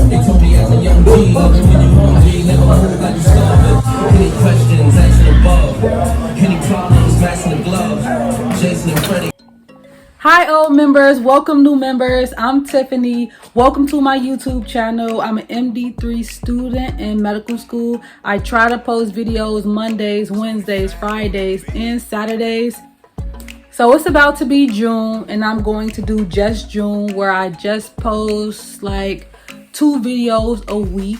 They told me as a young G, love it when you hungry, never move like you starving. Any questions, action above. Any problems, passing the glove. Jason and Freddie. Hi old members, welcome new members. I'm Tiffany. Welcome to my YouTube channel. I'm an MD3 student in medical school. I try to post videos Mondays, Wednesdays, Fridays, and Saturdays. So it's about to be June and I'm going to do just June, where I just post like 2 videos a week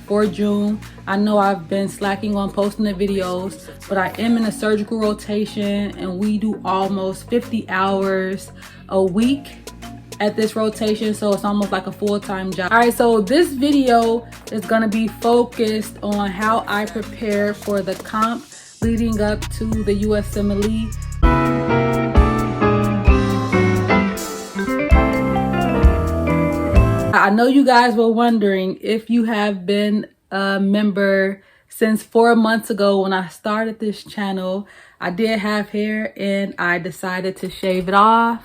for June. I know I've been slacking on posting the videos, but I am in a surgical rotation and we do almost 50 hours a week at this rotation, so it's almost like a full-time job. All right, so this video is gonna be focused on how I prepare for the comp leading up to the USMLE. I know you guys were wondering if you have been a member since 4 months ago when I started this channel. I did have hair and I decided to shave it off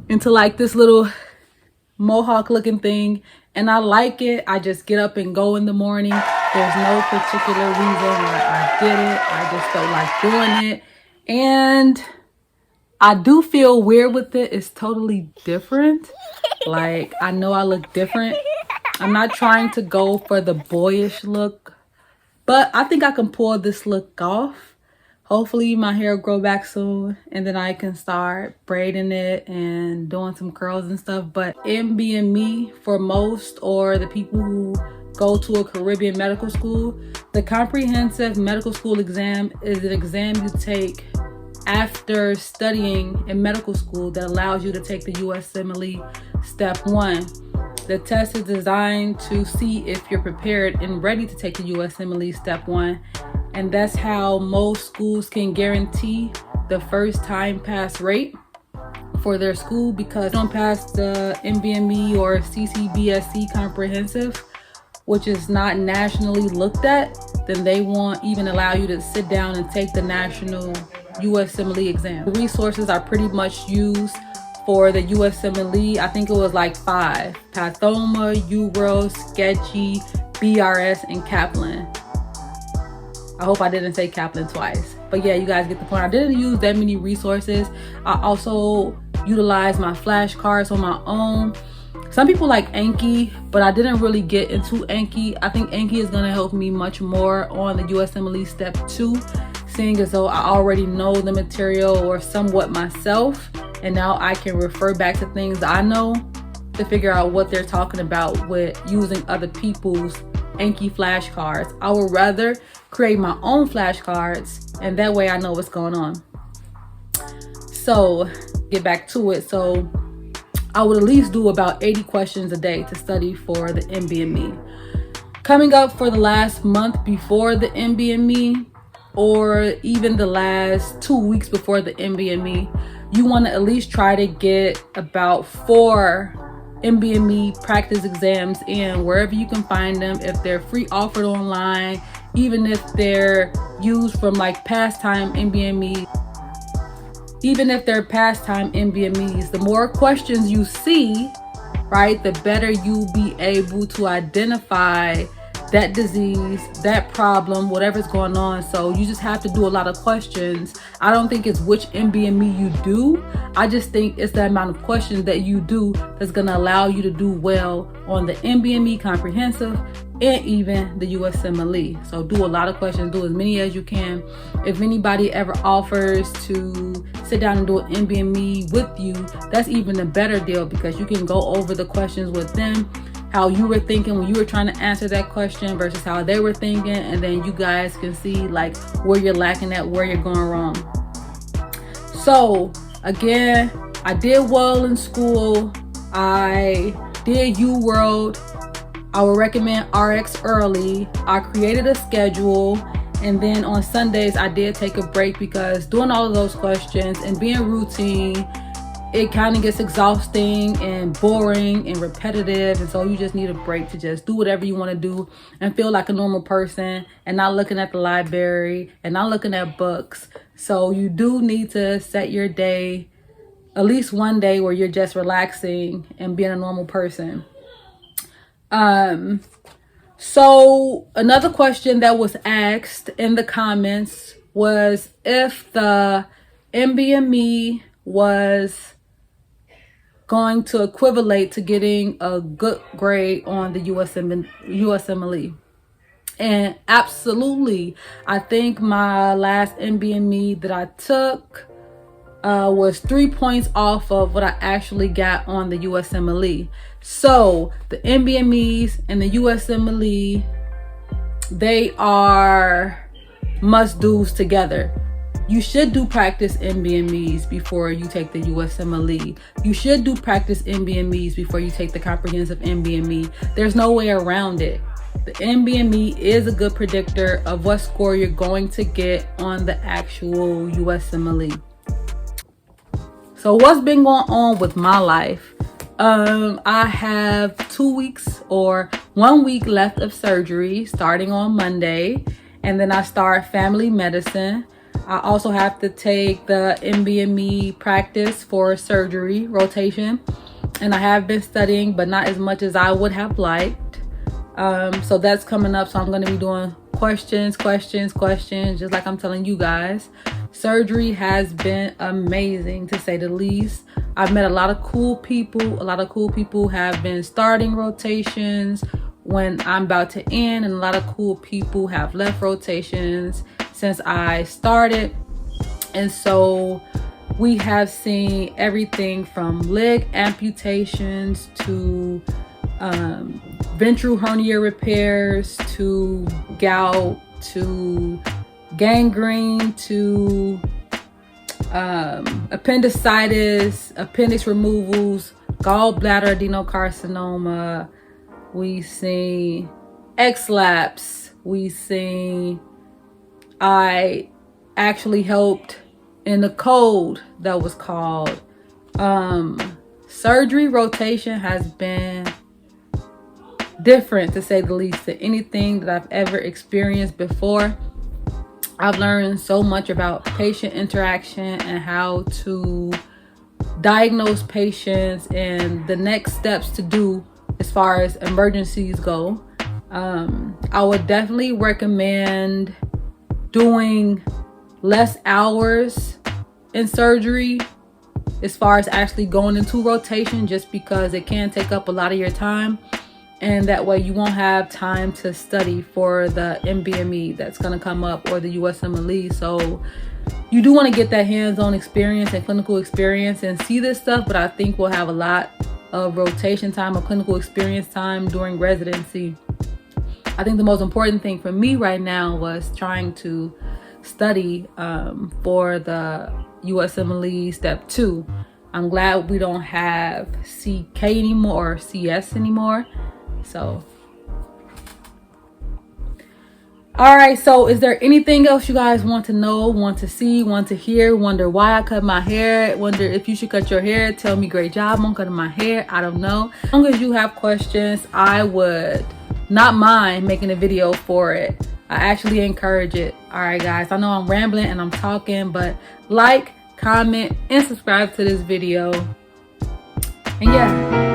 into like this little mohawk looking thing, and I like it. I just get up and go in the morning. There's no particular reason why I did it. I just felt like doing it, and I do feel weird with it. It's totally different. Like, I know I look different. I'm not trying to go for the boyish look, but I think I can pull this look off. Hopefully my hair will grow back soon and then I can start braiding it and doing some curls and stuff. But NBME, for most, or the people who go to a Caribbean medical school, the comprehensive medical school exam is an exam you take after studying in medical school that allows you to take the USMLE Step 1. The test is designed to see if you're prepared and ready to take the USMLE Step 1. And that's how most schools can guarantee the first time pass rate for their school, because if you don't pass the NBME or CBSE comprehensive, which is not nationally looked at, then they won't even allow you to sit down and take the national USMLE exam. The resources are pretty much used for the USMLE. I think it was like 5: Pathoma, URO, Sketchy, BRS, and Kaplan. I hope I didn't say Kaplan twice, but yeah, you guys get the point. I didn't use that many resources. I also utilized my flashcards on my own. Some people like Anki, but I didn't really get into Anki. I think Anki is going to help me much more on the USMLE Step 2, seeing as though I already know the material or somewhat myself, and now I can refer back to things I know to figure out what they're talking about with using other people's Anki flashcards. I would rather create my own flashcards, and that way I know what's going on. So get back to it. So I would at least do about 80 questions a day to study for the NBME. Coming up for the last month before the NBME, or even the last 2 weeks before the NBME, you want to at least try to get about 4 NBME practice exams in, wherever you can find them. If they're free offered online, even if they're used from like pastime NBME, even if they're pastime NBMEs, the more questions you see, right, the better you'll be able to identify that disease, that problem, whatever's going on. So you just have to do a lot of questions. I don't think it's which NBME you do. I just think it's the amount of questions that you do that's gonna allow you to do well on the NBME comprehensive and even the USMLE. So do a lot of questions, do as many as you can. If anybody ever offers to sit down and do an NBME with you, that's even a better deal, because you can go over the questions with them, how you were thinking when you were trying to answer that question versus how they were thinking, and then you guys can see like where you're lacking at, where you're going wrong. So again, I did well in school. I did UWorld. I would recommend RX early. I created a schedule, and then on Sundays I did take a break, because doing all of those questions and being routine, it kind of gets exhausting and boring and repetitive, and so you just need a break to just do whatever you want to do and feel like a normal person and not looking at the library and not looking at books. So you do need to set your day at least one day where you're just relaxing and being a normal person. So another question that was asked in the comments was if the NBME was going to equivalent to getting a good grade on the USMLE. And absolutely, I think my last NBME that I took was 3 points off of what I actually got on the USMLE. So the NBMEs and the USMLE, they are must-dos together. You should do practice NBMEs before you take the USMLE. You should do practice NBMEs before you take the comprehensive NBME. There's no way around it. The NBME is a good predictor of what score you're going to get on the actual USMLE. So what's been going on with my life? I have 2 weeks or 1 week left of surgery starting on Monday, and then I start family medicine. I also have to take the NBME practice for surgery rotation, and I have been studying, but not as much as I would have liked. So that's coming up. So I'm going to be doing questions, just like I'm telling you guys. Surgery has been amazing, to say the least. I've met a lot of cool people. A lot of cool people have been starting rotations when I'm about to end, and a lot of cool people have left rotations since I started. And so we have seen everything from leg amputations to ventral hernia repairs to gout to gangrene to appendicitis, appendix removals, gallbladder adenocarcinoma. We see XLAPS. We see I actually helped in a code that was called. Surgery rotation has been different, to say the least, to anything that I've ever experienced before. I've learned so much about patient interaction and how to diagnose patients and the next steps to do as far as emergencies go. I would definitely recommend doing less hours in surgery as far as actually going into rotation, just because it can take up a lot of your time, and that way you won't have time to study for the NBME that's going to come up, or the USMLE. So you do want to get that hands-on experience and clinical experience and see this stuff, but I think we'll have a lot of rotation time or clinical experience time during residency. I think the most important thing for me right now was trying to study for the USMLE Step 2. I'm glad we don't have CK anymore or CS anymore. So, all right, so is there anything else you guys want to know, want to see, want to hear, wonder why I cut my hair, wonder if you should cut your hair, tell me great job on cutting my hair? I don't know. As long as you have questions, I would not mind making a video for it. I actually encourage it. All right, guys, I know I'm rambling and I'm talking, but like, comment, and subscribe to this video. And yeah.